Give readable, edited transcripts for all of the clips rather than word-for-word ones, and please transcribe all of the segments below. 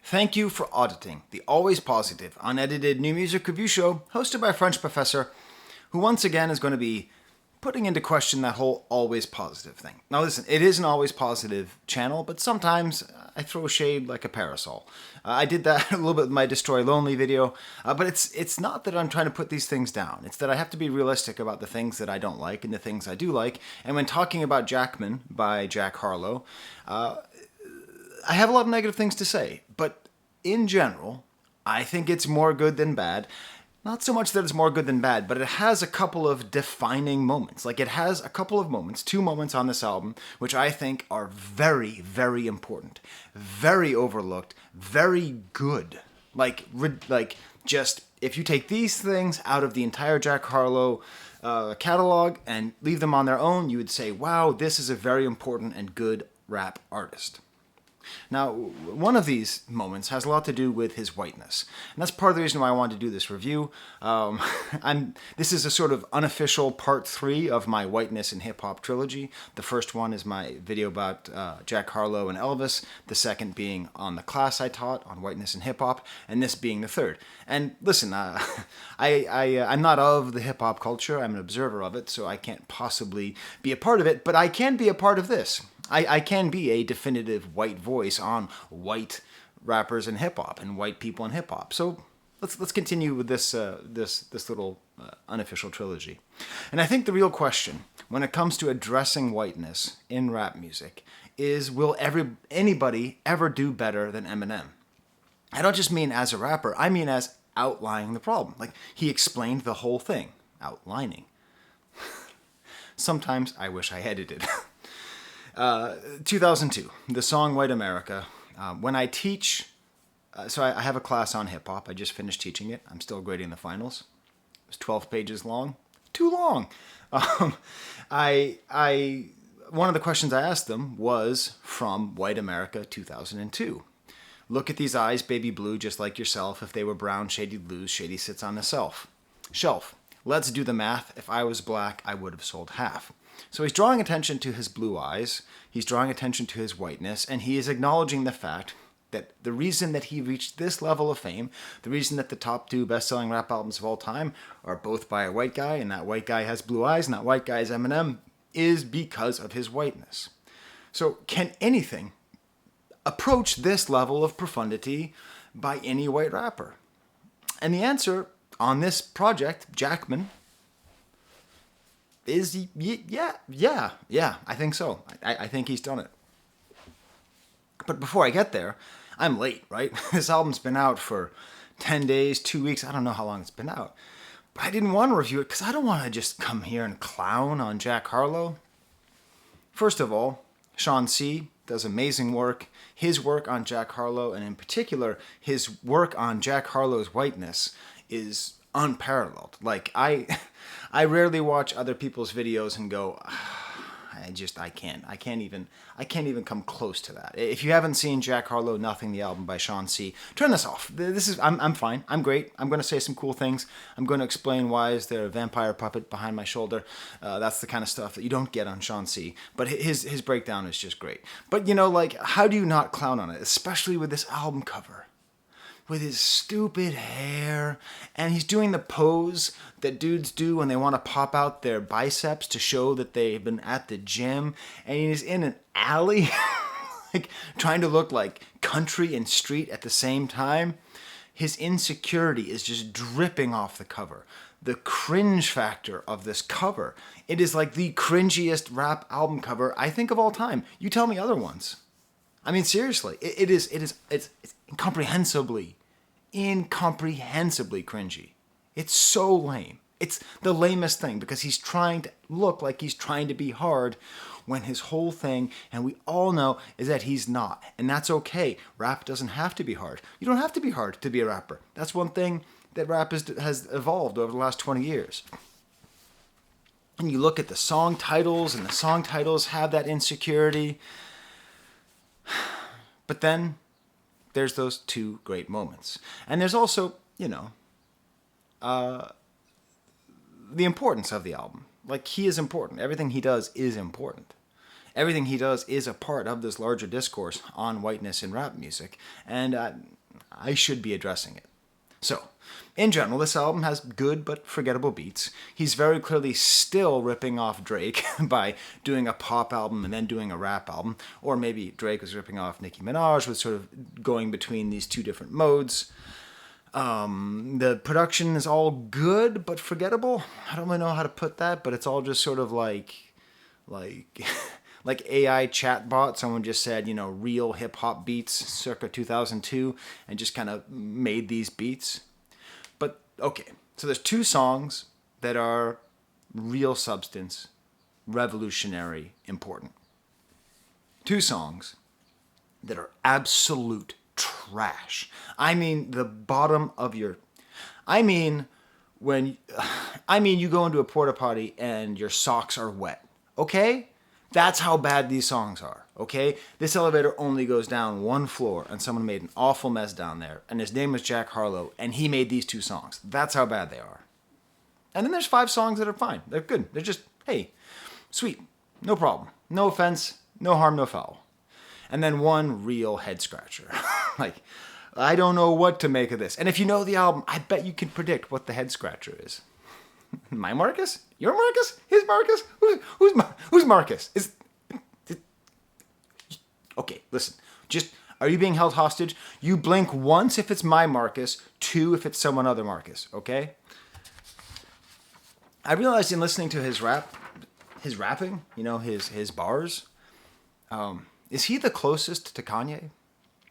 Thank you for auditing the always positive, unedited new music review show hosted by a French professor who once again is going to be putting into question that whole always positive thing. Now listen, it is an always positive channel, but sometimes I throw shade like a parasol. I did that a little bit with my Destroy Lonely video, but it's not that I'm trying to put these things down. It's that I have to be realistic about the things that I don't like and the things I do like. And when talking about Jackman by Jack Harlow, I have a lot of negative things to say, but in general, I think it's more good than bad. Not so much that it's more good than bad, but it has a couple of defining moments. Like, it has a couple of moments, 2 moments on this album, which I think are very, very important, very overlooked, very good. Just, if you take these things out of the entire Jack Harlow catalog and leave them on their own, you would say, wow, this is a very important and good rap artist. Now, one of these moments has a lot to do with his whiteness, and that's part of the reason why I wanted to do this review. This is a sort of unofficial part 3 of my whiteness and hip-hop trilogy. The first one is my video about Jack Harlow and Elvis, the second being on the class I taught on whiteness and hip-hop, and this being the third. And listen, I'm not of the hip-hop culture, I'm an observer of it, so I can't possibly be a part of it, but I can be a part of this. I can be a definitive white voice on white rappers and hip hop and white people in hip hop. So let's continue with this little unofficial trilogy. And I think the real question when it comes to addressing whiteness in rap music is, will anybody ever do better than Eminem? I don't just mean as a rapper. I mean as outlining the problem. Like, he explained the whole thing. Outlining. Sometimes I wish I edited. 2002, the song White America. When I teach, so I have a class on hip hop. I just finished teaching it. I'm still grading the finals. It was 12 pages long. Too long. One of the questions I asked them was from White America 2002. Look at these eyes, baby blue, just like yourself. If they were brown, shady'd lose. Shady sits on the shelf. Let's do the math. If I was black, I would have sold half. So he's drawing attention to his blue eyes, he's drawing attention to his whiteness, and he is acknowledging the fact that the reason that he reached this level of fame, the reason that the top 2 best-selling rap albums of all time are both by a white guy, and that white guy has blue eyes, and that white guy is Eminem, is because of his whiteness. So can anything approach this level of profundity by any white rapper? And the answer on this project, Jackman, is yeah, I think so. I think he's done it. But before I get there, I'm late, right? This album's been out for 10 days, 2 weeks. I don't know how long it's been out. But I didn't want to review it because I don't want to just come here and clown on Jack Harlow. First of all, Sean C. does amazing work. His work on Jack Harlow, and in particular, his work on Jack Harlow's whiteness, is unparalleled. Like, I rarely watch other people's videos and go, I can't even come close to that. If you haven't seen Jack Harlow, Nothing, the album by Sean C., turn this off. I'm fine. I'm great. I'm going to say some cool things. I'm going to explain why is there a vampire puppet behind my shoulder. That's the kind of stuff that you don't get on Sean C. But his breakdown is just great. But, how do you not clown on it? Especially with this album cover. With his stupid hair, and he's doing the pose that dudes do when they want to pop out their biceps to show that they've been at the gym, and he's in an alley, trying to look like country and street at the same time. His insecurity is just dripping off the cover. The cringe factor of this cover, it is like the cringiest rap album cover I think of all time. You tell me other ones. I mean, seriously, it's incomprehensibly cringy. It's so lame. It's the lamest thing because he's trying to look like he's trying to be hard when his whole thing, and we all know, is that he's not. And that's okay. Rap doesn't have to be hard. You don't have to be hard to be a rapper. That's one thing that rap has evolved over the last 20 years. And you look at the song titles, and the song titles have that insecurity. But then there's those 2 great moments. And there's also, the importance of the album. Like, he is important. Everything he does is important. Everything he does is a part of this larger discourse on whiteness in rap music. And I should be addressing it. So, in general, this album has good but forgettable beats. He's very clearly still ripping off Drake by doing a pop album and then doing a rap album. Or maybe Drake was ripping off Nicki Minaj, with sort of going between these two different modes. The production is all good but forgettable. I don't really know how to put that, but it's all just sort of like like AI chatbot. Someone just said, real hip hop beats circa 2002 and just kind of made these beats. But okay, so there's two songs that are real substance, revolutionary, important. Two songs that are absolute trash. I mean, the bottom of your... I mean, you go into a porta potty and your socks are wet. Okay? That's how bad these songs are. Okay? This elevator only goes down one floor, and someone made an awful mess down there, and his name was Jack Harlow, and he made these two songs. That's how bad they are. And then there's 5 songs that are fine. They're good. They're just, hey, sweet. No problem. No offense. No harm, no foul. And then one real head scratcher. Like, I don't know what to make of this. And if you know the album, I bet you can predict what the head scratcher is. My Marcus? Your Marcus? His Marcus? Who's Marcus? Okay, listen. Just, are you being held hostage? You blink once if it's my Marcus, 2 if it's someone other Marcus, okay? I realized in listening to his rapping, his bars, is he the closest to Kanye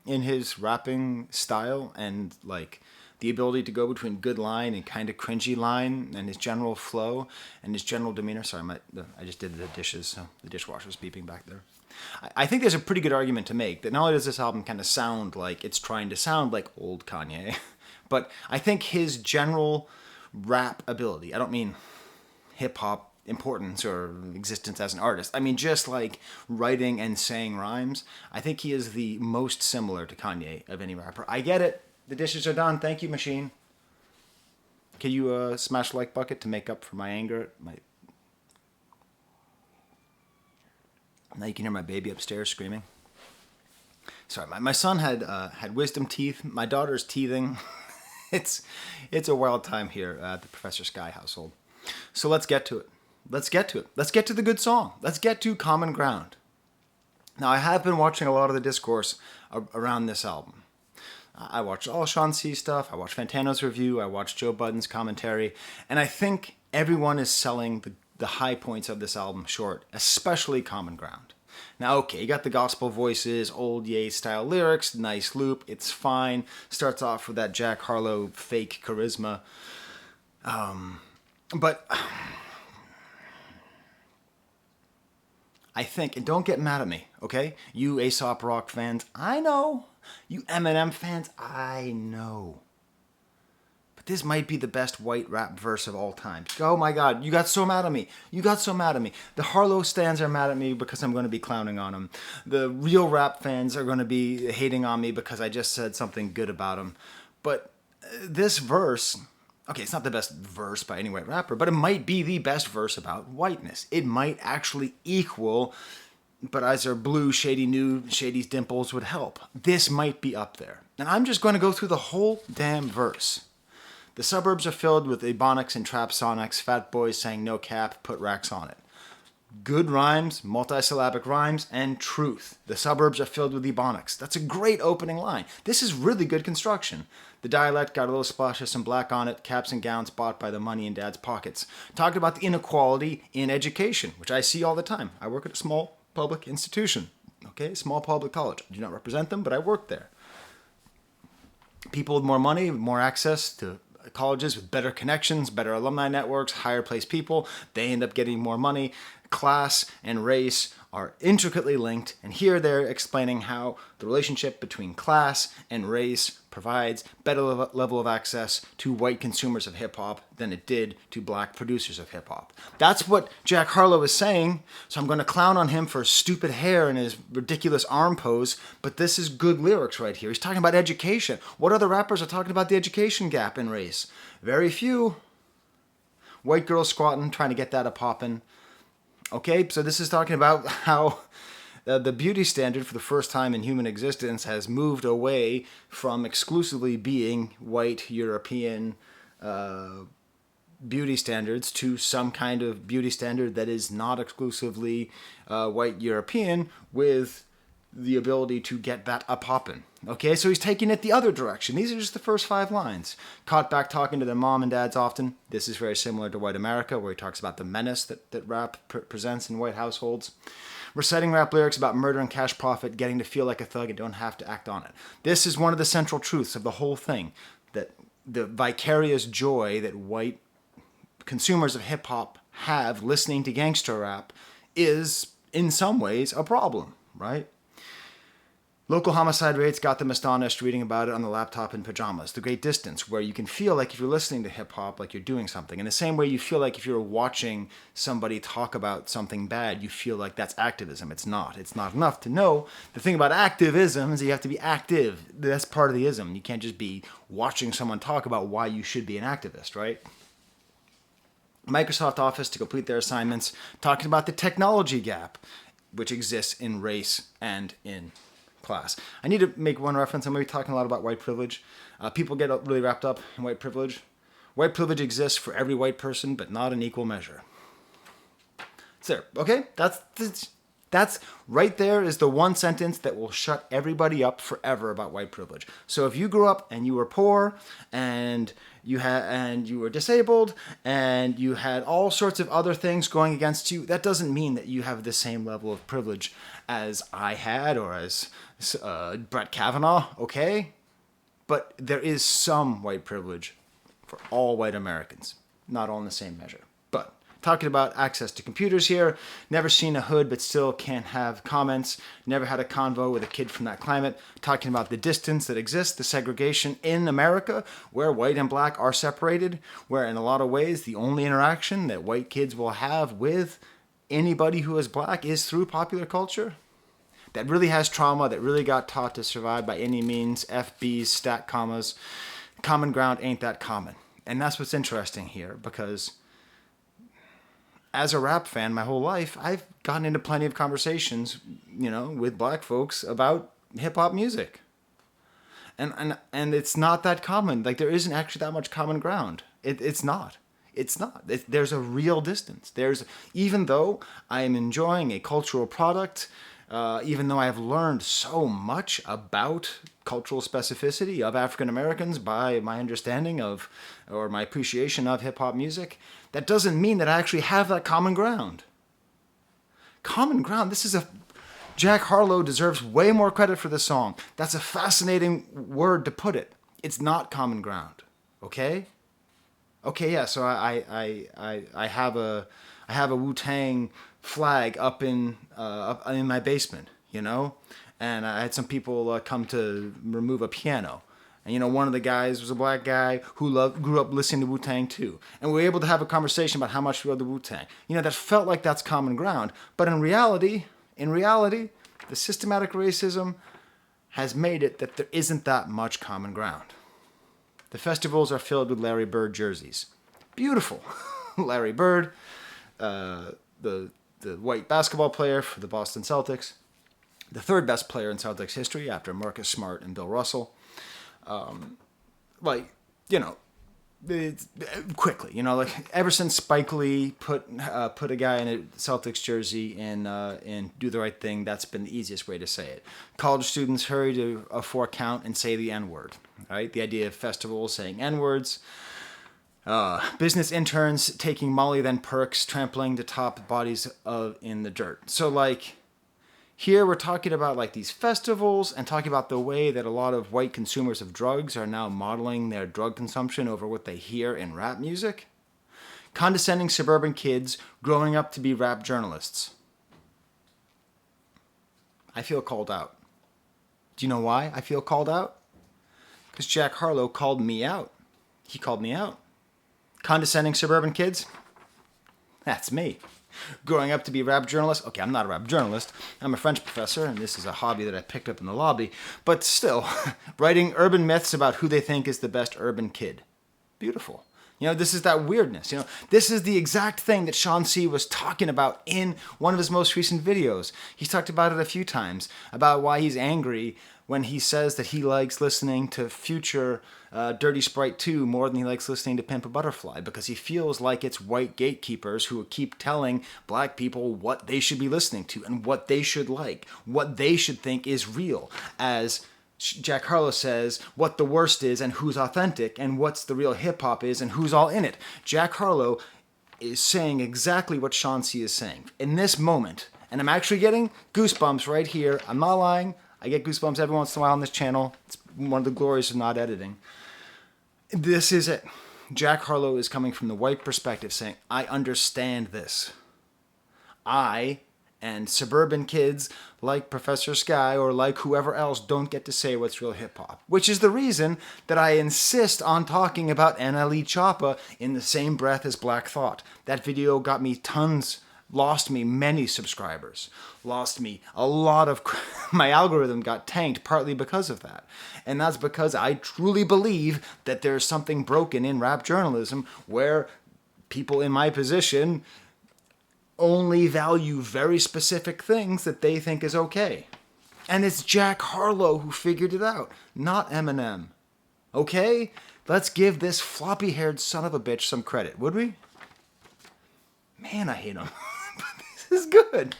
in his rapping style and like the ability to go between good line and kind of cringy line and his general flow and his general demeanor? Sorry, I just did the dishes, so the dishwasher's beeping back there. I think there's a pretty good argument to make that not only does this album kind of sound like it's trying to sound like old Kanye, but I think his general rap ability, I don't mean hip-hop importance or existence as an artist, I mean just like writing and saying rhymes, I think he is the most similar to Kanye of any rapper. I get it. The dishes are done. Thank you, machine. Can you smash the like bucket to make up for my anger? Now you can hear my baby upstairs screaming. Sorry, my son had wisdom teeth. My daughter's teething. It's a wild time here at the Professor Skye household. So let's get to it. Let's get to the good song. Let's get to Common Ground. Now, I have been watching a lot of the discourse around this album. I watched all Sean C stuff. I watched Fantano's review. I watched Joe Budden's commentary. And I think everyone is selling the high points of this album short, especially Common Ground. Now, okay, you got the gospel voices, old Ye style lyrics, nice loop, it's fine. Starts off with that Jack Harlow fake charisma. But I think, and don't get mad at me, okay? You Aesop Rock fans, I know. You Eminem fans, I know. But this might be the best white rap verse of all time. Oh my God, you got so mad at me. The Harlow stans are mad at me because I'm going to be clowning on them. The real rap fans are going to be hating on me because I just said something good about them. But this verse, okay, it's not the best verse by any white rapper, but it might be the best verse about whiteness. It might actually equal... But eyes are blue, shady new, shady's dimples would help. This might be up there. And I'm just going to go through the whole damn verse. The suburbs are filled with ebonics and trap sonics, fat boys saying no cap, put racks on it. Good rhymes, multisyllabic rhymes, and truth. The suburbs are filled with ebonics. That's a great opening line. This is really good construction. The dialect got a little splash of some black on it, caps and gowns bought by the money in dad's pockets. Talked about the inequality in education, which I see all the time. I work at a small public institution, okay, small public college. I do not represent them, but I work there. People with more money, more access to colleges with better connections, better alumni networks, higher placed people, they end up getting more money. Class and race are intricately linked, and here they're explaining how the relationship between class and race provides better level of access to white consumers of hip-hop than it did to black producers of hip-hop. That's what Jack Harlow is saying, so I'm going to clown on him for his stupid hair and his ridiculous arm pose, but this is good lyrics right here. He's talking about education. What other rappers are talking about the education gap in race? Very few. White girls squatting, trying to get that a poppin'. Okay, so this is talking about how the beauty standard for the first time in human existence has moved away from exclusively being white European beauty standards to some kind of beauty standard that is not exclusively white European, with the ability to get that a poppin'. Okay, so he's taking it the other direction. These are just the first 5 lines. Caught back talking to their mom and dads often. This is very similar to White America, where he talks about the menace that rap presents in white households. Reciting rap lyrics about murder and cash profit, getting to feel like a thug and don't have to act on it. This is one of the central truths of the whole thing, that the vicarious joy that white consumers of hip-hop have listening to gangster rap is, in some ways, a problem, right? Local homicide rates got them astonished reading about it on the laptop in pajamas. The Great Distance, where you can feel like if you're listening to hip-hop, like you're doing something. In the same way you feel like if you're watching somebody talk about something bad, you feel like that's activism. It's not. It's not enough to know. The thing about activism is you have to be active. That's part of the ism. You can't just be watching someone talk about why you should be an activist, right? Microsoft Office to complete their assignments, talking about the technology gap, which exists in race and in class. I need to make one reference. I'm going to be talking a lot about white privilege. People get really wrapped up in white privilege. White privilege exists for every white person, but not in equal measure. It's there. Okay? That's right there is the one sentence that will shut everybody up forever about white privilege. So if you grew up and you were poor and you were disabled and you had all sorts of other things going against you, that doesn't mean that you have the same level of privilege as I had or as Brett Kavanaugh, okay? But there is some white privilege for all white Americans, not all in the same measure. But talking about access to computers here, never seen a hood but still can't have comments, never had a convo with a kid from that climate, talking about the distance that exists, the segregation in America, where white and black are separated, where in a lot of ways the only interaction that white kids will have with anybody who is black is through popular culture. That really has trauma, that really got taught to survive by any means, FBs, stat commas. Common ground ain't that common. And that's what's interesting here, because as a rap fan my whole life, I've gotten into plenty of conversations, with black folks about hip-hop music. And it's not that common. Like, there isn't actually that much common ground. It's not. It's not. There's a real distance. Even though I am enjoying a cultural product, even though I have learned so much about cultural specificity of African Americans by my understanding of, or my appreciation of hip-hop music, that doesn't mean that I actually have that common ground. Common ground, Jack Harlow deserves way more credit for this song. That's a fascinating word to put it. It's not common ground, okay? Okay, yeah, so I have a Wu-Tang flag up in my basement, and I had some people come to remove a piano. And, one of the guys was a black guy who grew up listening to Wu-Tang too. And we were able to have a conversation about how much we love the Wu-Tang. That felt like that's common ground. But in reality, the systematic racism has made it that there isn't that much common ground. The festivals are filled with Larry Bird jerseys. Beautiful. Larry Bird, the white basketball player for the Boston Celtics, the third best player in Celtics history after Marcus Smart and Bill Russell. Quickly, ever since Spike Lee put a guy in a Celtics jersey in Do the Right Thing, that's been the easiest way to say it. College students hurry to a 4 count and say the N-word, right? The idea of festivals saying N-words. Business interns taking Molly then perks, trampling the top bodies in the dirt. So here we're talking about these festivals and talking about the way that a lot of white consumers of drugs are now modeling their drug consumption over what they hear in rap music. Condescending suburban kids growing up to be rap journalists. I feel called out. Do you know why I feel called out? Because Jack Harlow called me out. He called me out. Condescending suburban kids? That's me. Growing up to be a rap journalist? Okay, I'm not a rap journalist. I'm a French professor, and this is a hobby that I picked up in the lobby. But still, writing urban myths about who they think is the best urban kid. Beautiful. This is that weirdness. This is the exact thing that Sean C. was talking about in one of his most recent videos. He's talked about it a few times, about why he's angry when he says that he likes listening to future Dirty Sprite 2 more than he likes listening to Pimp a Butterfly, because he feels like it's white gatekeepers who keep telling black people what they should be listening to and what they should like, what they should think is real, as Jack Harlow says, what the worst is and who's authentic, and what's the real hip-hop is and who's all in it. Jack Harlow is saying exactly what Sean C. is saying. In this moment, and I'm actually getting goosebumps right here. I'm not lying. I get goosebumps every once in a while on this channel. It's one of the glories of not editing. This is it. Jack Harlow is coming from the white perspective saying, I understand this. I and suburban kids like Professor Skye or like whoever else don't get to say what's real hip-hop. Which is the reason that I insist on talking about NLE Choppa in the same breath as Black Thought. That video got me lost me many subscribers. Lost me a lot of... My algorithm got tanked partly because of that. And that's because I truly believe that there's something broken in rap journalism where people in my position only value very specific things that they think is okay. And it's Jack Harlow who figured it out, not Eminem. Okay? Let's give this floppy-haired son of a bitch some credit, would we? Man, I hate him. This is good.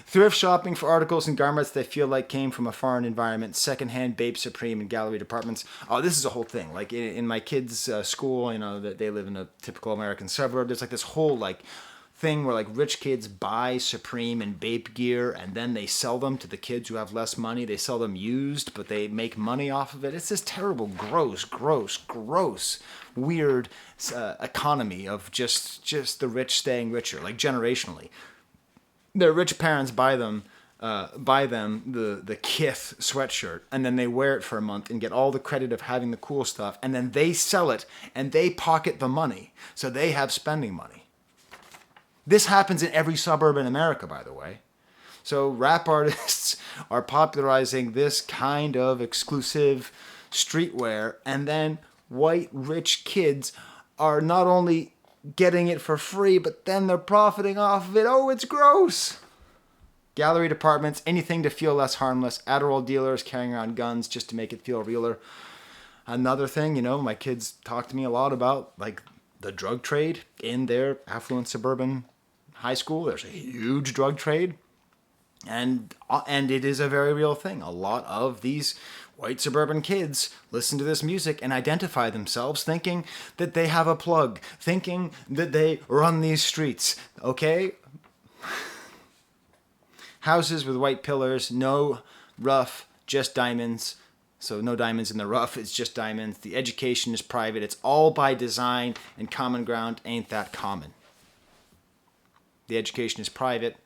Thrift shopping for articles and garments they feel like came from a foreign environment. Secondhand Babe Supreme and gallery departments. Oh, this is a whole thing. Like in my kids' school, that they live in a typical American suburb. There's like this whole thing where rich kids buy Supreme and Babe gear and then they sell them to the kids who have less money. They sell them used, but they make money off of it. It's this terrible, gross, weird economy of just the rich staying richer, generationally. Their rich parents buy them the Kith sweatshirt, and then they wear it for a month and get all the credit of having the cool stuff, and then they sell it and they pocket the money, so they have spending money. This happens in every suburb in America, by the way. So rap artists are popularizing this kind of exclusive streetwear, and then white rich kids are not only getting it for free, but then they're profiting off of it. Oh, it's gross. Gallery departments, anything to feel less harmless. Adderall dealers carrying around guns just to make it feel realer. Another thing, my kids talk to me a lot about, the drug trade in their affluent suburban high school. There's a huge drug trade, and it is a very real thing. A lot of these white suburban kids listen to this music and identify themselves thinking that they have a plug, thinking that they run these streets, okay? Houses with white pillars, no rough, just diamonds. So no diamonds in the rough, it's just diamonds. The education is private, it's all by design, and common ground ain't that common. The education is private,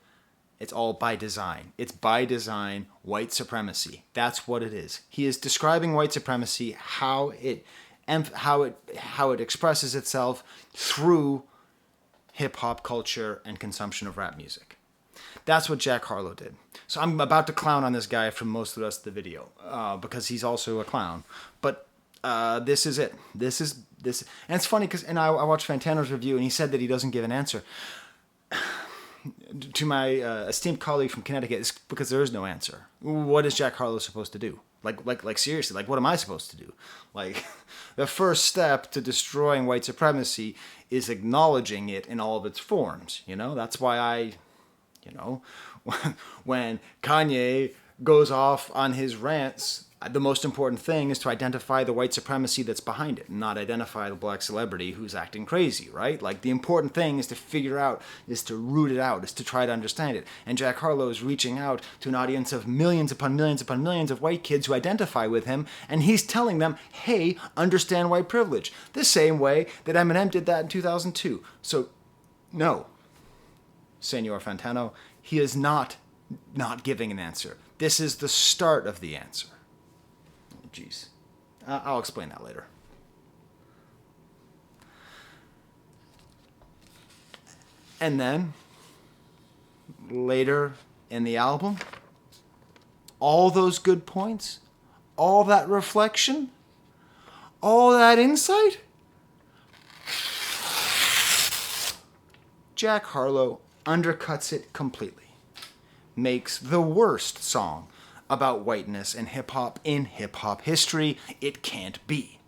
it's all by design. It's by design white supremacy. That's what it is. He is describing white supremacy, how it expresses itself through hip-hop culture and consumption of rap music. That's what Jack Harlow did. So I'm about to clown on this guy for most of the rest of the video because he's also a clown. But this is it. This. And it's funny because I watched Fantano's review and he said that he doesn't give an answer. To my esteemed colleague from Connecticut, it's because there is no answer. What is Jack Harlow supposed to do? Like seriously, what am I supposed to do? The first step to destroying white supremacy is acknowledging it in all of its forms. That's why when Kanye goes off on his rants, the most important thing is to identify the white supremacy that's behind it, not identify the black celebrity who's acting crazy, right? The important thing is to figure out, is to root it out, is to try to understand it. And Jack Harlow is reaching out to an audience of millions upon millions upon millions of white kids who identify with him, and he's telling them, hey, understand white privilege. The same way that Eminem did that in 2002. So, no, Senor Fantano, he is not giving an answer. This is the start of the answer. Jeez. I'll explain that later. And then, later in the album, all those good points, all that reflection, all that insight, Jack Harlow undercuts it completely. Makes the worst song about whiteness and hip-hop in hip-hop history it can't be.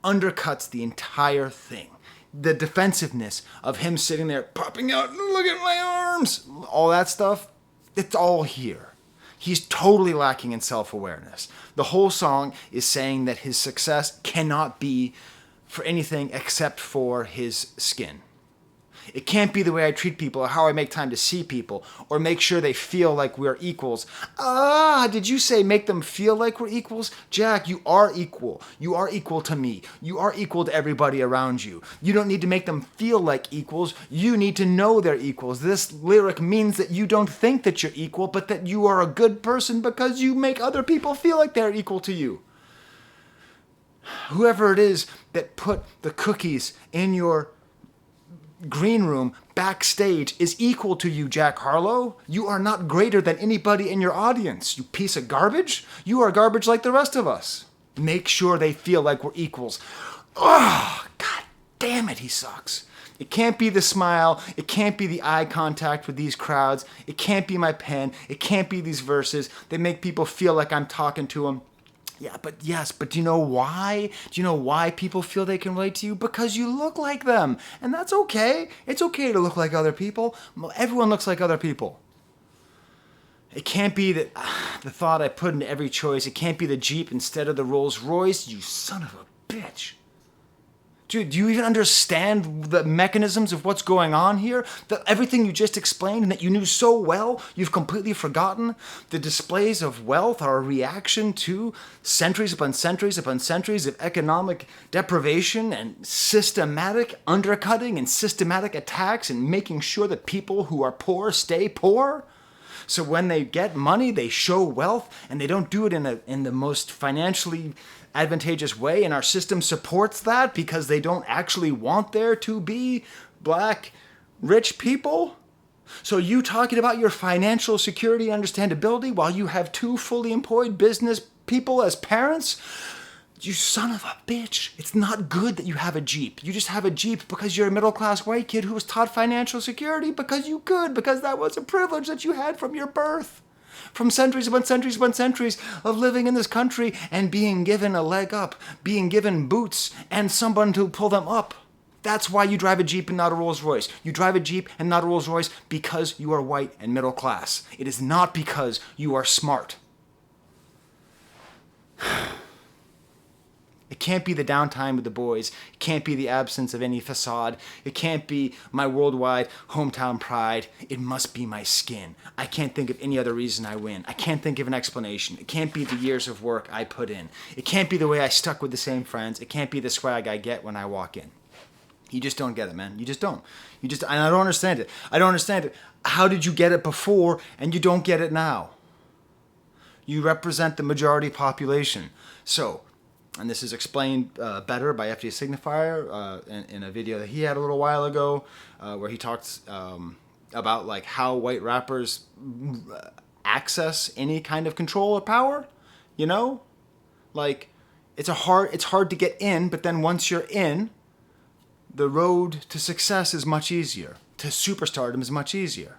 Undercuts the entire thing. The defensiveness of him sitting there popping out, look at my arms, all that stuff, it's all here. He's totally lacking in self-awareness. The whole song is saying that his success cannot be for anything except for his skin. It can't be the way I treat people or how I make time to see people or make sure they feel like we're equals. Did you say make them feel like we're equals? Jack, you are equal. You are equal to me. You are equal to everybody around you. You don't need to make them feel like equals. You need to know they're equals. This lyric means that you don't think that you're equal, but that you are a good person because you make other people feel like they're equal to you. Whoever it is that put the cookies in your green room backstage is equal to you, Jack Harlow. You are not greater than anybody in your audience, you piece of garbage. You are garbage like the rest of us. Make sure they feel like we're equals. Oh, God damn it, he sucks. It can't be the smile. It can't be the eye contact with these crowds. It can't be my pen. It can't be these verses. They make people feel like I'm talking to them. Yeah, but do you know why? Do you know why people feel they can relate to you? Because you look like them. And that's okay. It's okay to look like other people. Everyone looks like other people. It can't be that the thought I put into every choice. It can't be the Jeep instead of the Rolls Royce. You son of a bitch. Dude, do you even understand the mechanisms of what's going on here? That everything you just explained and that you knew so well, you've completely forgotten? The displays of wealth are a reaction to centuries upon centuries upon centuries of economic deprivation and systematic undercutting and systematic attacks and making sure that people who are poor stay poor? So when they get money, they show wealth, and they don't do it in the most financially advantageous way, and our system supports that because they don't actually want there to be black rich people. So you talking about your financial security and understandability while you have two fully employed business people as parents? You son of a bitch. It's not good that you have a Jeep. You just have a Jeep because you're a middle-class white kid who was taught financial security because you could, because that was a privilege that you had from your birth. From centuries upon centuries upon centuries of living in this country and being given a leg up, being given boots and someone to pull them up. That's why you drive a Jeep and not a Rolls Royce. You drive a Jeep and not a Rolls Royce because you are white and middle class. It is not because you are smart. It can't be the downtime with the boys. It can't be the absence of any facade. It can't be my worldwide hometown pride. It must be my skin. I can't think of any other reason I win. I can't think of an explanation. It can't be the years of work I put in. It can't be the way I stuck with the same friends. It can't be the swag I get when I walk in. You just don't get it, man. You just don't. And I don't understand it. I don't understand it. How did you get it before and you don't get it now? You represent the majority population. So, and this is explained better by FJ Signifier in a video that he had a little while ago, where he talks about like how white rappers access any kind of control or power. You know, like it's hard to get in, but then once you're in, the road to success is much easier. To superstardom is much easier.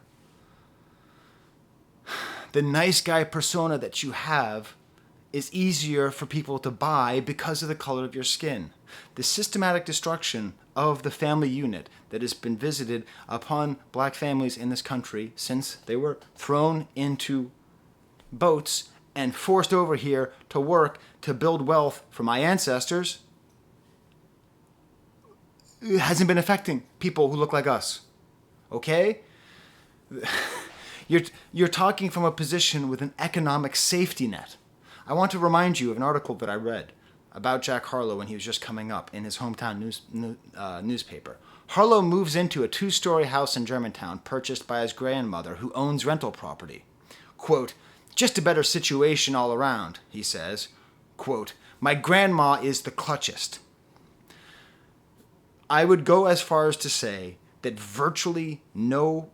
The nice guy persona that you have is easier for people to buy because of the color of your skin. The systematic destruction of the family unit that has been visited upon black families in this country since they were thrown into boats and forced over here to work to build wealth for my ancestors hasn't been affecting people who look like us. Okay? You're talking from a position with an economic safety net. I want to remind you of an article that I read about Jack Harlow when he was just coming up in his hometown newspaper. Harlow moves into a 2-story house in Germantown purchased by his grandmother who owns rental property. Quote, just a better situation all around, he says. Quote, my grandma is the clutchest. I would go as far as to say that virtually no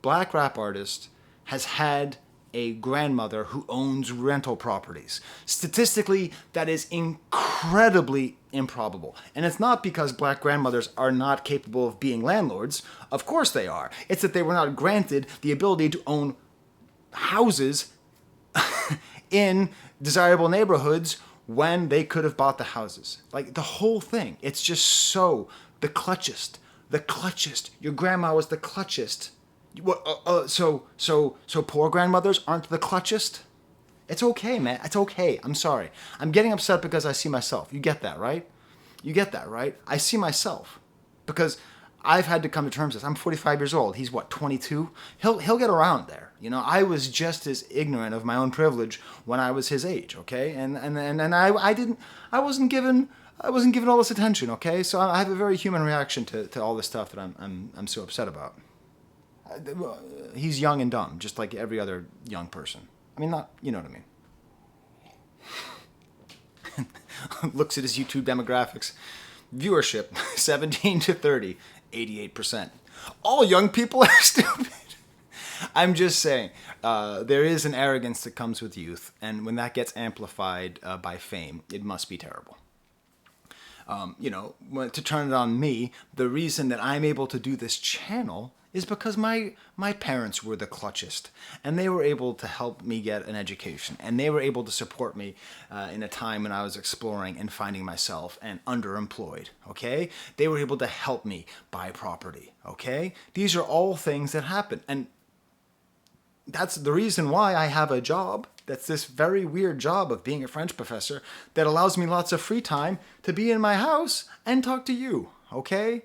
black rap artist has had a grandmother who owns rental properties. Statistically, that is incredibly improbable. And it's not because black grandmothers are not capable of being landlords. Of course they are. It's that they were not granted the ability to own houses in desirable neighborhoods when they could have bought the houses. Like, the whole thing, it's just so the clutchest. Your grandma was the clutchest. So poor grandmothers aren't the clutchest? It's okay, man. It's okay. I'm sorry. I'm getting upset because I see myself. You get that, right? I see myself because I've had to come to terms with this. I'm 45 years old. He's what, 22? He'll get around there. You know, I was just as ignorant of my own privilege when I was his age, okay? And I wasn't given all this attention, okay? So I have a very human reaction to all this stuff that I'm so upset about. He's young and dumb, just like every other young person. I mean, not, you know what I mean. Looks at his YouTube demographics. Viewership, 17 to 30, 88%. All young people are stupid. I'm just saying, there is an arrogance that comes with youth, and when that gets amplified by fame, it must be terrible. To turn it on me, the reason that I'm able to do this channel is because my parents were the clutchest, and they were able to help me get an education, and they were able to support me in a time when I was exploring and finding myself and underemployed, okay? They were able to help me buy property, okay? These are all things that happen, and that's the reason why I have a job that's this very weird job of being a French professor that allows me lots of free time to be in my house and talk to you, okay?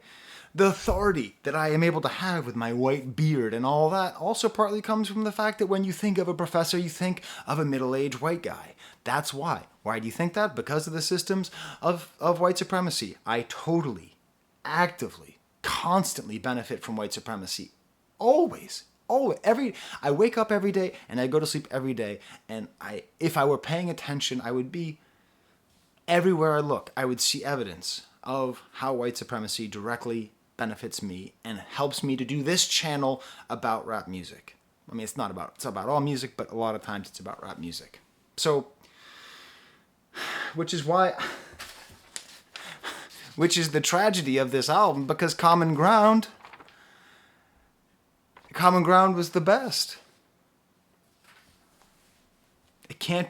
The authority that I am able to have with my white beard and all that also partly comes from the fact that when you think of a professor, you think of a middle-aged white guy. That's why. Why do you think that? Because of the systems of white supremacy. I totally, actively, constantly benefit from white supremacy. Always. I wake up every day and I go to sleep every day, and if I were paying attention, I would be everywhere I look. I would see evidence of how white supremacy directly benefits me and helps me to do this channel about rap music. I mean, it's about all music, but a lot of times it's about rap music. So, which is the tragedy of this album, because Common Ground was the best. It can't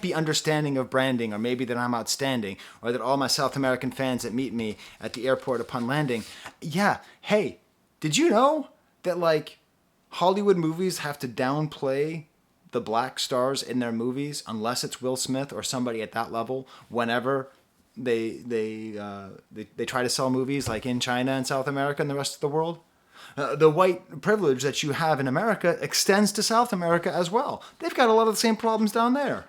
be understanding of branding, or maybe that I'm outstanding, or that all my South American fans that meet me at the airport upon landing. Yeah, hey, did you know that, like, Hollywood movies have to downplay the black stars in their movies unless it's Will Smith or somebody at that level whenever they try to sell movies, like in China and South America and the rest of the world? The white privilege that you have in America extends to South America as well. They've got a lot of the same problems down there.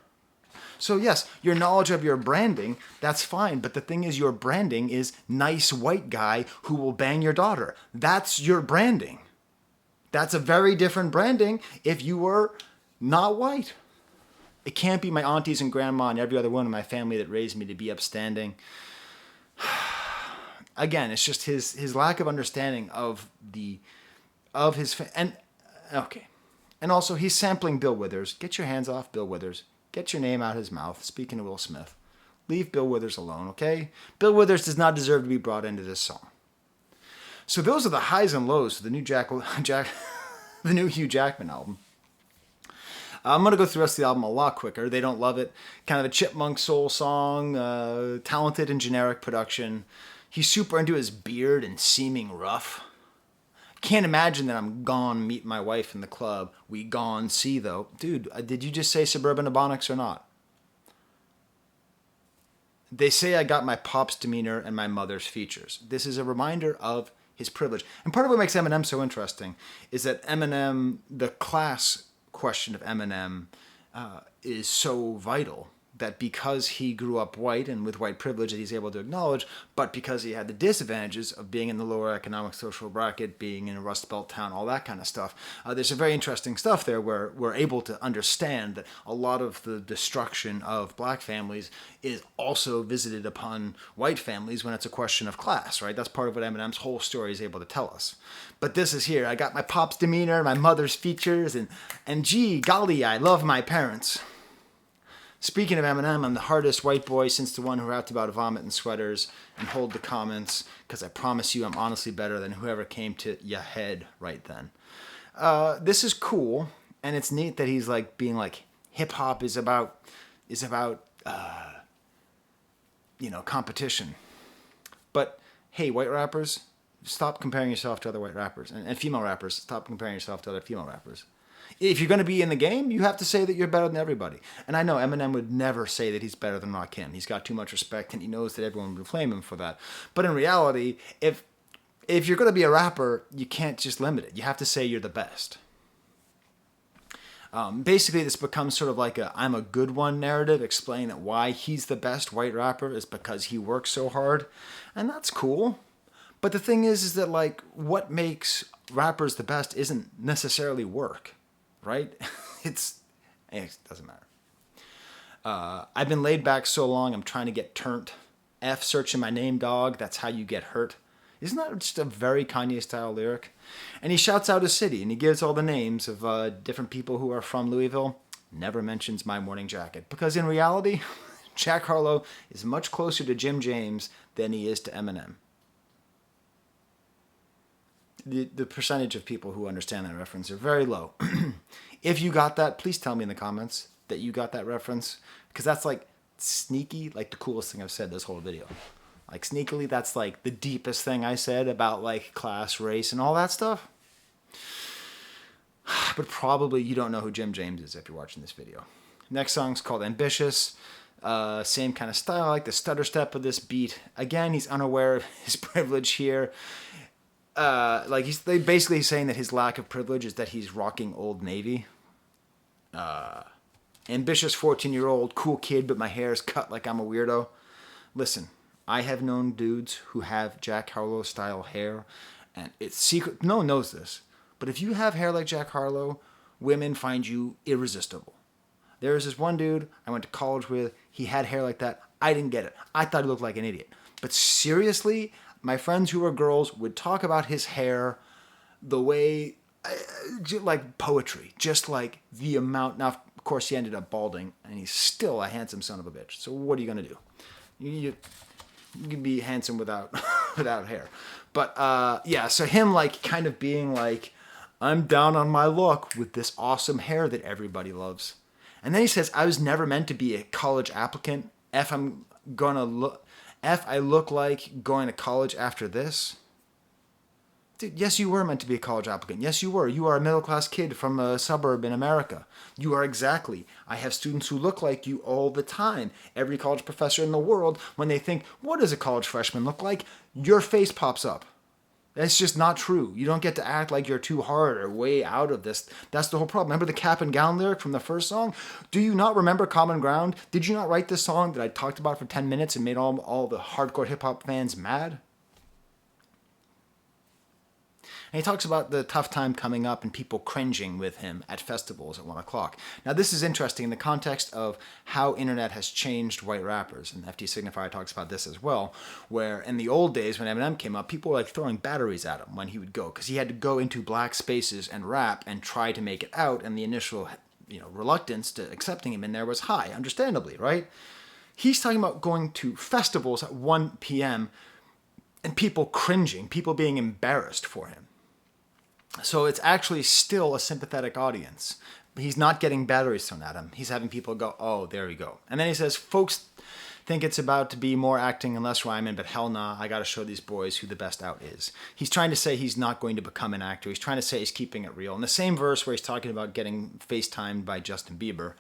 So yes, your knowledge of your branding, that's fine. But the thing is, your branding is nice white guy who will bang your daughter. That's your branding. That's a very different branding if you were not white. It can't be my aunties and grandma and every other one in my family that raised me to be upstanding. Again, it's just his lack of understanding of his and also he's sampling Bill Withers. Get your hands off Bill Withers. Get your name out of his mouth. Speaking of Will Smith, leave Bill Withers alone, okay? Bill Withers does not deserve to be brought into this song. So those are the highs and lows of the new the new Hugh Jackman album. I'm going to go through the rest of the album a lot quicker. They Don't Love It. Kind of a chipmunk soul song, talented and generic production. He's super into his beard and seeming rough. Can't imagine that I'm gone meet my wife in the club. We gone see, though. Dude, did you just say Suburban Ebonics or not? They say I got my pop's demeanor and my mother's features. This is a reminder of his privilege. And part of what makes Eminem so interesting is that Eminem, the class question of Eminem, is so vital that because he grew up white and with white privilege that he's able to acknowledge, but because he had the disadvantages of being in the lower economic social bracket, being in a Rust Belt town, all that kind of stuff. There's a very interesting stuff there where we're able to understand that a lot of the destruction of black families is also visited upon white families when it's a question of class, right? That's part of what Eminem's whole story is able to tell us. But this is here. I got my pop's demeanor, my mother's features, and gee, golly, I love my parents. Speaking of Eminem, I'm the hardest white boy since the one who rapped about vomit and sweaters and hold the comments, because I promise you I'm honestly better than whoever came to ya head right then. This is cool, and it's neat that he's like being like hip hop is about competition. But hey, white rappers, stop comparing yourself to other white rappers, and female rappers, stop comparing yourself to other female rappers. If you're going to be in the game, you have to say that you're better than everybody. And I know Eminem would never say that he's better than Rakim. He's got too much respect, and he knows that everyone would flame him for that. But in reality, if you're going to be a rapper, you can't just limit it. You have to say you're the best. Basically, this becomes sort of like a I'm a good one narrative, explaining that why he's the best white rapper is because he works so hard. And that's cool. But the thing is that like what makes rappers the best isn't necessarily work. Right? It doesn't matter. I've been laid back so long, I'm trying to get turnt. F searching my name, dog. That's how you get hurt. Isn't that just a very Kanye-style lyric? And he shouts out his city, and he gives all the names of different people who are from Louisville. Never mentions My Morning Jacket. Because in reality, Jack Harlow is much closer to Jim James than he is to Eminem. The percentage of people who understand that reference are very low. If you got that, please tell me in the comments that you got that reference. Because that's like sneaky, like the coolest thing I've said this whole video. Like sneakily, that's like the deepest thing I said about like class, race, and all that stuff. But probably you don't know who Jim James is if you're watching this video. Next song's called Ambitious. Same kind of style, like the stutter step of this beat. Again, he's unaware of his privilege here. They basically saying that his lack of privilege is that he's rocking Old Navy. Ambitious 14-year-old, cool kid, but my hair is cut like I'm a weirdo. Listen, I have known dudes who have Jack Harlow style hair, and it's secret. No one knows this, but if you have hair like Jack Harlow, women find you irresistible. There was this one dude I went to college with. He had hair like that. I didn't get it. I thought he looked like an idiot. But seriously, my friends who were girls would talk about his hair the way, like poetry, just like the amount. Now, of course, he ended up balding, and he's still a handsome son of a bitch. So what are you going to do? You can be handsome without without hair. But yeah, so him like kind of being like, I'm down on my luck with this awesome hair that everybody loves. And then he says, I was never meant to be a college applicant. I look like going to college after this. Dude, yes, you were meant to be a college applicant. Yes, you were. You are a middle-class kid from a suburb in America. You are exactly. I have students who look like you all the time. Every college professor in the world, when they think, what does a college freshman look like? Your face pops up. That's just not true. You don't get to act like you're too hard or way out of this. That's the whole problem. Remember the cap and gown lyric from the first song? Do you not remember Common Ground? Did you not write this song that I talked about for 10 minutes and made all the hardcore hip-hop fans mad? And he talks about the tough time coming up and people cringing with him at festivals at 1 o'clock. Now, this is interesting in the context of how internet has changed white rappers. And FT Signifier talks about this as well, where in the old days when Eminem came up, people were like throwing batteries at him when he would go, because he had to go into black spaces and rap and try to make it out, and the initial reluctance to accepting him in there was high, understandably, right? He's talking about going to festivals at 1 p.m. and people cringing, people being embarrassed for him. So it's actually still a sympathetic audience. He's not getting batteries thrown at him. He's having people go, oh, there we go. And then he says, folks think it's about to be more acting and less rhyming, but hell nah, I got to show these boys who the best out is. He's trying to say he's not going to become an actor. He's trying to say he's keeping it real. In the same verse where he's talking about getting FaceTimed by Justin Bieber.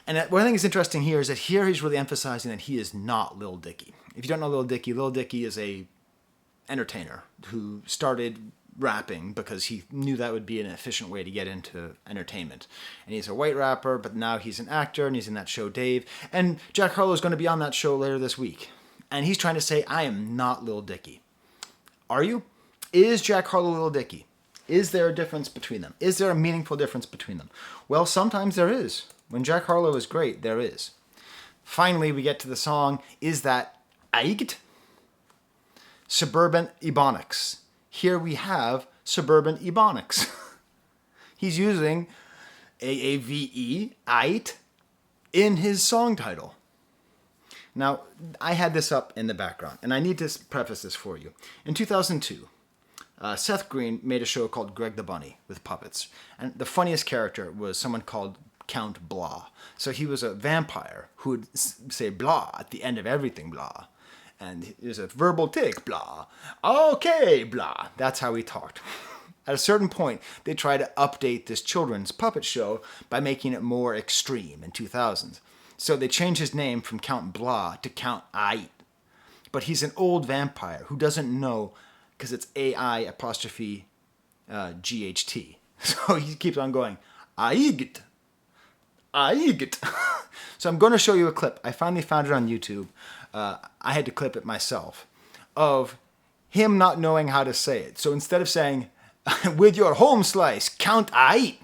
And what I think is interesting here is that here he's really emphasizing that he is not Lil Dicky. If you don't know Lil Dicky is a entertainer who started rapping because he knew that would be an efficient way to get into entertainment. And he's a white rapper, but now he's an actor and he's in that show Dave. And Jack Harlow is going to be on that show later this week. And he's trying to say, I am not Lil Dicky. Are you? Is Jack Harlow Lil Dicky? Is there a difference between them? Is there a meaningful difference between them? Well, sometimes there is. When Jack Harlow is great, there is. Finally, we get to the song, Is That Aigd? Suburban Ebonics. Here we have Suburban Ebonics. He's using AAVE, AIT, in his song title. Now, I had this up in the background, and I need to preface this for you. In 2002, Seth Green made a show called Greg the Bunny with puppets. And the funniest character was someone called Count Blah. So he was a vampire who would say blah at the end of everything, blah. And there's a verbal tick, blah. Okay, blah. That's how he talked. At a certain point, they tried to update this children's puppet show by making it more extreme in 2000s. So they changed his name from Count Blah to Count Ait. But he's an old vampire who doesn't know, because it's AI apostrophe GHT. So he keeps on going, Aigd. Aigd. So I'm going to show you a clip. I finally found it on YouTube. I had to clip it myself, of him not knowing how to say it. So instead of saying, with your home slice, Count Ait,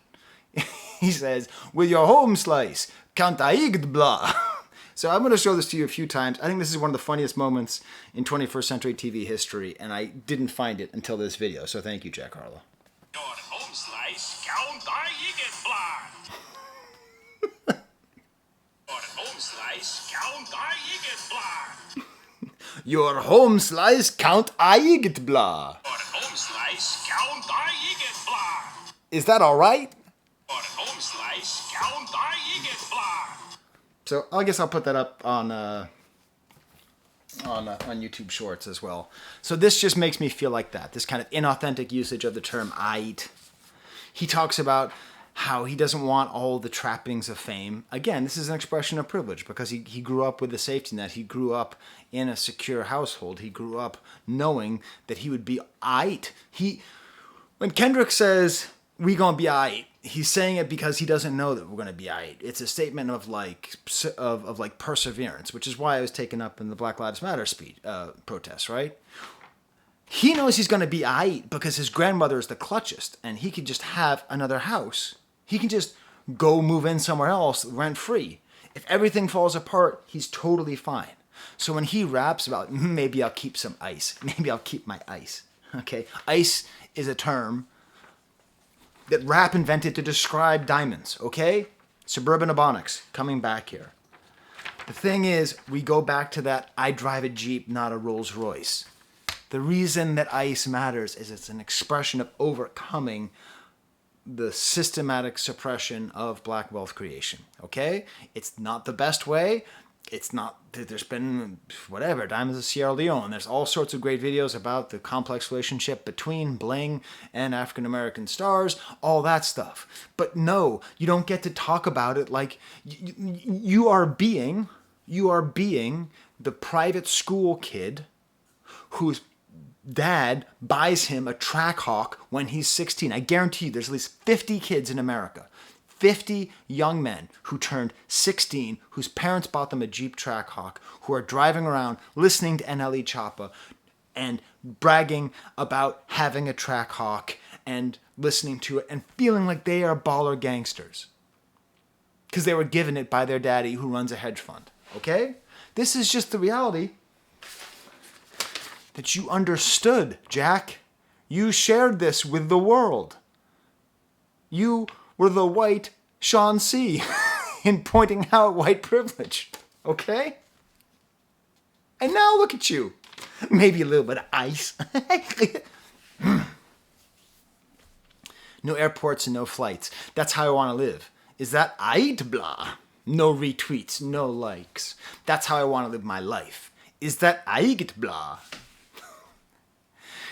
he says, with your home slice, Count Aigd blah. So I'm going to show this to you a few times. I think this is one of the funniest moments in 21st century TV history, and I didn't find it until this video. So thank you, Jack Harlow. Your home slice, Count Aigd blah. Home slice, Count Aigd blah. Your home slice, Count Aigd blah. Home slice, Count Aigd blah. Is that all right? Home slice, Count Aigd blah. So I guess I'll put that up on YouTube Shorts as well. So this just makes me feel like that. This kind of inauthentic usage of the term "ait." He talks about how he doesn't want all the trappings of fame. Again, this is an expression of privilege because he grew up with the safety net. He grew up in a secure household. He grew up knowing that he would be aight. When Kendrick says, we gonna be aight, he's saying it because he doesn't know that we're gonna be aight. It's a statement of like perseverance, which is why I was taken up in the Black Lives Matter protests, right? He knows he's gonna be aight because his grandmother is the clutchest and he could just have another house. He can just go move in somewhere else rent-free. If everything falls apart, he's totally fine. So when he raps about, maybe I'll keep some ice. Maybe I'll keep my ice. Okay? Ice is a term that rap invented to describe diamonds. Okay? Suburban Ebonics, coming back here. The thing is, we go back to that, I drive a Jeep, not a Rolls Royce. The reason that ice matters is it's an expression of overcoming the systematic suppression of black wealth creation, okay? It's not the best way. It's not, there's been, whatever, Diamonds of Sierra Leone. There's all sorts of great videos about the complex relationship between bling and African-American stars, all that stuff. But no, you don't get to talk about it like you are being the private school kid who's dad buys him a Trackhawk when he's 16. I guarantee you there's at least 50 kids in America, 50 young men who turned 16, whose parents bought them a Jeep Trackhawk, who are driving around listening to NLE Choppa and bragging about having a Trackhawk and listening to it and feeling like they are baller gangsters because they were given it by their daddy who runs a hedge fund. Okay? This is just the reality that you understood, Jack. You shared this with the world. You were the white Sean C. in pointing out white privilege. Okay? And now look at you. Maybe a little bit of ice. No airports and no flights. That's how I want to live. Is that aight blah? No retweets, no likes. That's how I want to live my life. Is that aight blah?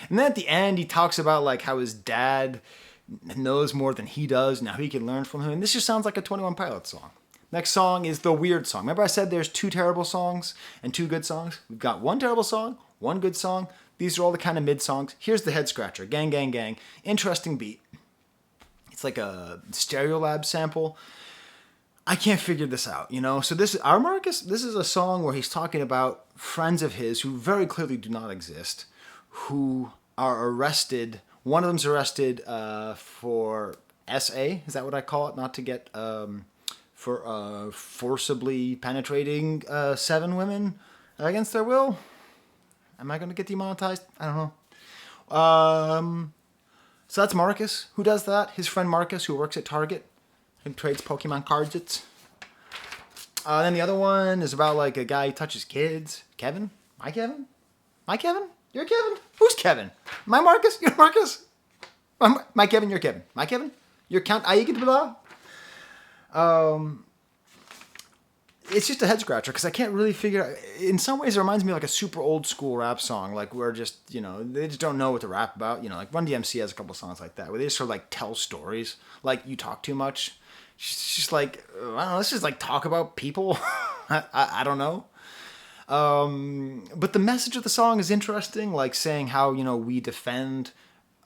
And then at the end, he talks about like how his dad knows more than he does and how he can learn from him. And this just sounds like a 21 Pilots song. Next song is The Weird Song. Remember I said there's 2 terrible songs and 2 good songs? We've got 1 terrible song, 1 good song. These are all the kind of mid songs. Here's the head scratcher. Gang, gang, gang. Interesting beat. It's like a Stereolab sample. I can't figure this out, you know? So this is our Marcus. This is a song where he's talking about friends of his who very clearly do not exist, who are arrested. One of them's arrested for SA. Is that what I call it? Not to get for forcibly penetrating 7 women against their will. Am I going to get demonetized? I don't know. So that's Marcus. Who does that? His friend Marcus, who works at Target and trades Pokemon cards. Then the other one is about like a guy who touches kids. Kevin? My Kevin? My Kevin? You're Kevin? Who's Kevin? My Marcus? You're Marcus? My Kevin? You're Kevin? My Kevin? You're Count Aigidblah? It's just a head scratcher because I can't really figure out. In some ways, it reminds me of like a super old school rap song, like where just, you know, they just don't know what to rap about. You know, like Run DMC has a couple songs like that where they just sort of like tell stories, like You Talk Too Much. It's just like, I don't know, let's just like talk about people. I don't know. But the message of the song is interesting, like saying how, you know, we defend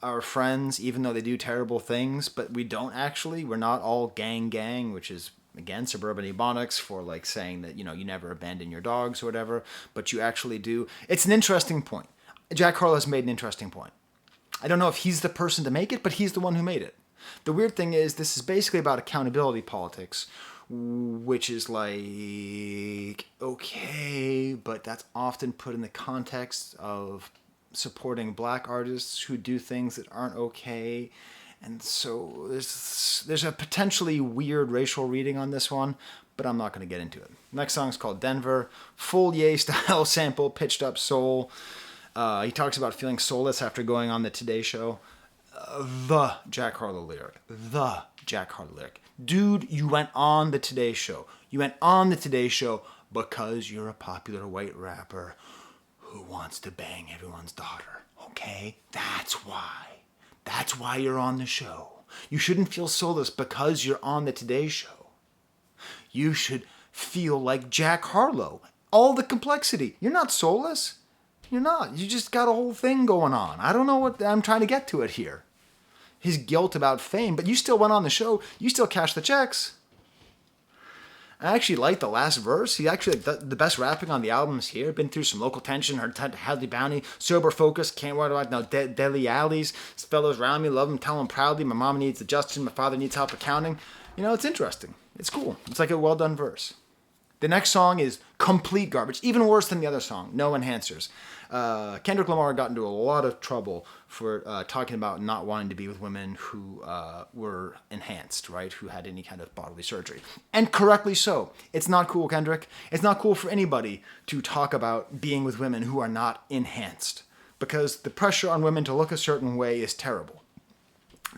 our friends even though they do terrible things, but we don't actually. We're not all gang gang, which is, again, Suburban Ebonics for like saying that, you know, you never abandon your dogs or whatever, but you actually do. It's an interesting point. Jack Harlow has made an interesting point. I don't know if he's the person to make it, but he's the one who made it. The weird thing is this is basically about accountability politics, which is like, okay, but that's often put in the context of supporting black artists who do things that aren't okay. And so there's a potentially weird racial reading on this one, but I'm not going to get into it. Next song is called Denver. Full Ye style sample, pitched up soul. He talks about feeling soulless after going on the Today Show. The Jack Harlow lyric. The Jack Harlow lyric. Dude, you went on the Today Show. You went on the Today Show because you're a popular white rapper who wants to bang everyone's daughter. Okay? That's why. That's why you're on the show. You shouldn't feel soulless because you're on the Today Show. You should feel like Jack Harlow. All the complexity. You're not soulless. You're not. You just got a whole thing going on. I don't know what I'm trying to get to it here. His guilt about fame, but you still went on the show. You still cashed the checks. I actually like the last verse. He actually, the best rapping on the album is here. Been through some local tension, heard Hadley Bounty, sober focus, can't worry about no deadly alleys. Fellows around me, love them, tell them proudly. My mom needs adjusting, my father needs help accounting. You know, it's interesting. It's cool. It's like a well done verse. The next song is complete garbage, even worse than the other song, No Enhancers. Kendrick Lamar got into a lot of trouble for talking about not wanting to be with women who were enhanced, right? Who had any kind of bodily surgery. And correctly so. It's not cool, Kendrick. It's not cool for anybody to talk about being with women who are not enhanced, because the pressure on women to look a certain way is terrible.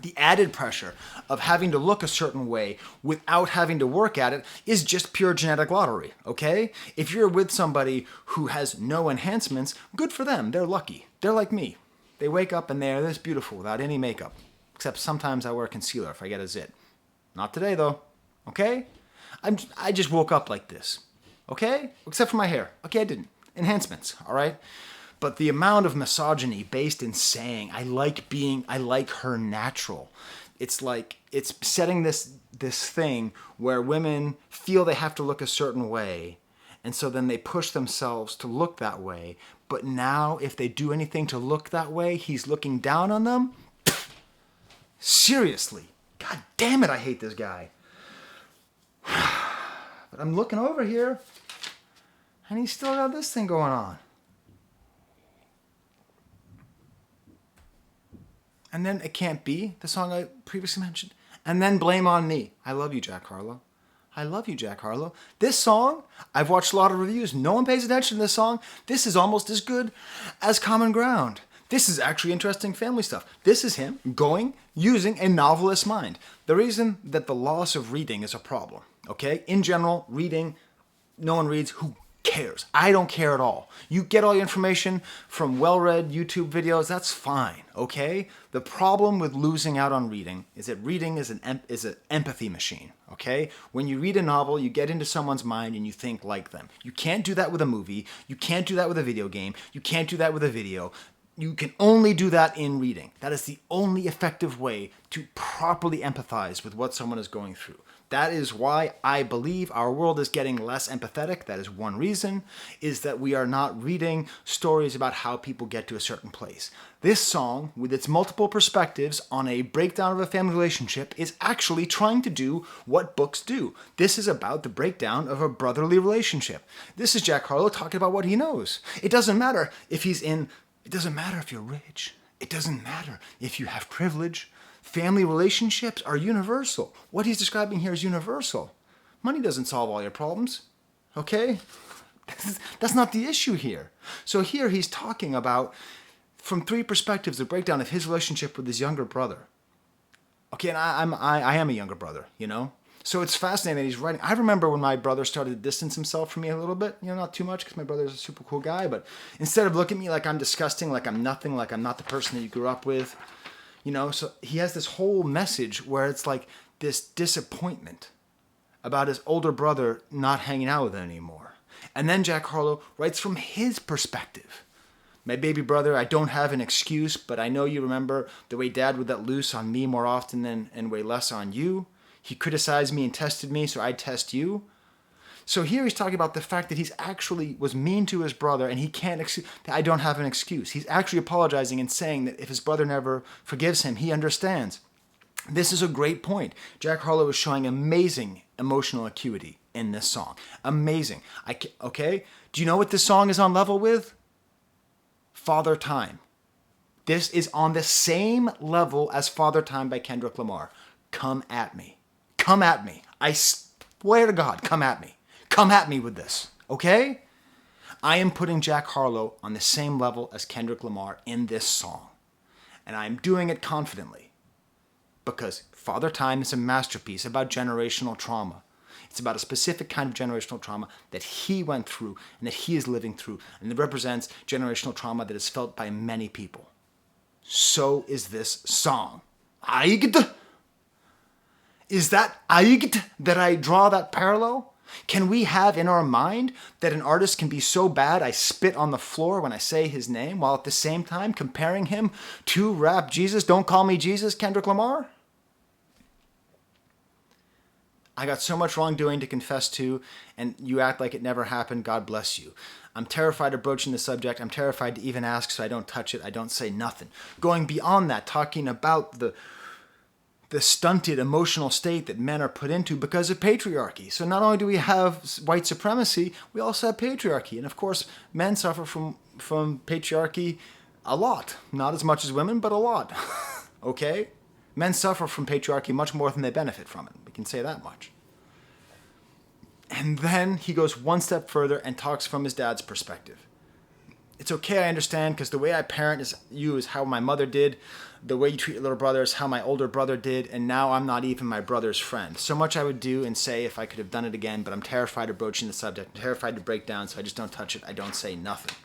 The added pressure of having to look a certain way without having to work at it is just pure genetic lottery, okay? If you're with somebody who has no enhancements, good for them. They're lucky. They're like me. They wake up and they're this beautiful without any makeup. Except sometimes I wear concealer if I get a zit. Not today, though, okay? I just woke up like this, okay? Except for my hair. Okay, I didn't. Enhancements, all right? But the amount of misogyny based in saying, I like her natural. It's like, it's setting this thing where women feel they have to look a certain way. And so then they push themselves to look that way. But now if they do anything to look that way, he's looking down on them? Seriously. God damn it, I hate this guy. But I'm looking over here, and he's still got this thing going on. And then It Can't Be, the song I previously mentioned. And then Blame on Me. I love you, Jack Harlow. I love you, Jack Harlow. This song, I've watched a lot of reviews. No one pays attention to this song. This is almost as good as Common Ground. This is actually interesting family stuff. This is him using a novelist's mind. The reason that the loss of reading is a problem, okay? In general, reading, no one reads. Who cares? I don't care at all. You get all your information from well-read YouTube videos, that's fine, okay? The problem with losing out on reading is that reading is an empathy machine, okay? When you read a novel, you get into someone's mind and you think like them. You can't do that with a movie. You can't do that with a video game. You can't do that with a video. You can only do that in reading. That is the only effective way to properly empathize with what someone is going through. That is why I believe our world is getting less empathetic. That is one reason, is that we are not reading stories about how people get to a certain place. This song, with its multiple perspectives on a breakdown of a family relationship, is actually trying to do what books do. This is about the breakdown of a brotherly relationship. This is Jack Harlow talking about what he knows. It doesn't matter if you're rich. It doesn't matter if you have privilege. Family relationships are universal. What he's describing here is universal. Money doesn't solve all your problems, okay? That's not the issue here. So here he's talking about, from three perspectives, the breakdown of his relationship with his younger brother. Okay, and I am a younger brother, you know? So it's fascinating that he's writing. I remember when my brother started to distance himself from me a little bit, you know, not too much because my brother's a super cool guy, but instead of looking at me like I'm disgusting, like I'm nothing, like I'm not the person that you grew up with, you know, so he has this whole message where it's like this disappointment about his older brother not hanging out with him anymore. And then Jack Harlow writes from his perspective. My baby brother, I don't have an excuse, but I know you remember the way Dad would let loose on me more often and way less on you. He criticized me and tested me, so I'd test you. So here he's talking about the fact that he's actually was mean to his brother and he can't I don't have an excuse. He's actually apologizing and saying that if his brother never forgives him, he understands. This is a great point. Jack Harlow is showing amazing emotional acuity in this song. Amazing. Okay? Do you know what this song is on level with? Father Time. This is on the same level as Father Time by Kendrick Lamar. Come at me. Come at me. I swear to God, come at me. Come at me with this, okay? I am putting Jack Harlow on the same level as Kendrick Lamar in this song. And I'm doing it confidently because Father Time is a masterpiece about generational trauma. It's about a specific kind of generational trauma that he went through and that he is living through, and it represents generational trauma that is felt by many people. So is this song. Is that that I draw that parallel? Can we have in our mind that an artist can be so bad I spit on the floor when I say his name, while at the same time comparing him to rap Jesus? Don't call me Jesus, Kendrick Lamar? I got so much wrongdoing to confess to, and you act like it never happened. God bless you. I'm terrified of broaching the subject. I'm terrified to even ask, so I don't touch it. I don't say nothing. Going beyond that, talking about the stunted emotional state that men are put into because of patriarchy. So not only do we have white supremacy, we also have patriarchy. And of course, men suffer from patriarchy a lot. Not as much as women, but a lot. Okay? Men suffer from patriarchy much more than they benefit from it. We can say that much. And then he goes one step further and talks from his dad's perspective. It's okay, I understand, because the way I parent you is how my mother did. The way you treat your little brother is how my older brother did, and now I'm not even my brother's friend. So much I would do and say if I could have done it again, but I'm terrified of broaching the subject. I'm terrified to break down, so I just don't touch it. I don't say nothing.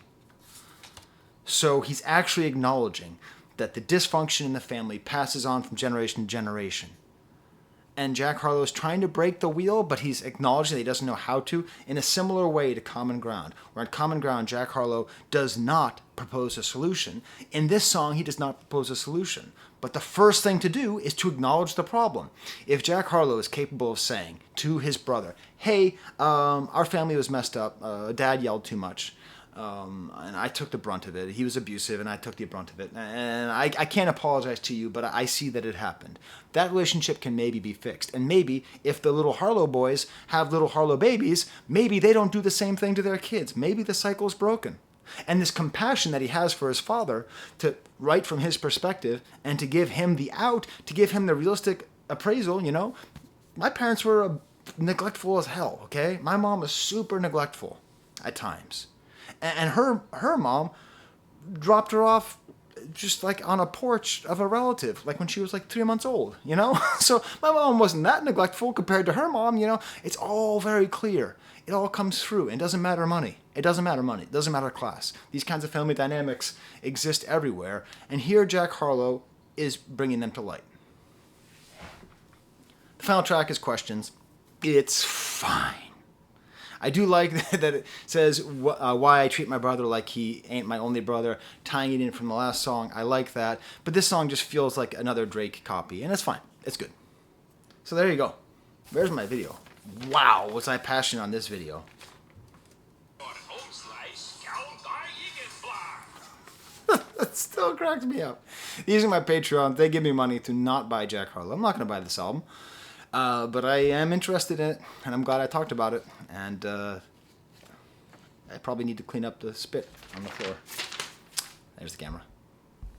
So he's actually acknowledging that the dysfunction in the family passes on from generation to generation. And Jack Harlow is trying to break the wheel, but he's acknowledging that he doesn't know how to, in a similar way to Common Ground. Where in Common Ground, Jack Harlow does not propose a solution. In this song, he does not propose a solution. But the first thing to do is to acknowledge the problem. If Jack Harlow is capable of saying to his brother, hey, our family was messed up, Dad yelled too much, and I took the brunt of it. He was abusive, and I took the brunt of it. And I can't apologize to you, but I see that it happened. That relationship can maybe be fixed. And maybe if the little Harlow boys have little Harlow babies, maybe they don't do the same thing to their kids. Maybe the cycle's broken. And this compassion that he has for his father to write from his perspective and to give him the out, to give him the realistic appraisal, you know. My parents were neglectful as hell, okay? My mom was super neglectful at times. And her mom dropped her off just like on a porch of a relative, like when she was like 3 months old, you know? So my mom wasn't that neglectful compared to her mom, you know? It's all very clear. It all comes through. It doesn't matter money. It doesn't matter money. It doesn't matter class. These kinds of family dynamics exist everywhere. And here Jack Harlow is bringing them to light. The final track is Questions. It's fine. I do like that it says why I treat my brother like he ain't my only brother, tying it in from the last song. I like that. But this song just feels like another Drake copy, and it's fine. It's good. So there you go. Where's my video? Wow, was I passionate on this video. That still cracks me up. Using my Patreon, they give me money to not buy Jack Harlow. I'm not going to buy this album. But I am interested in it, and I'm glad I talked about it. And I probably need to clean up the spit on the floor. There's the camera.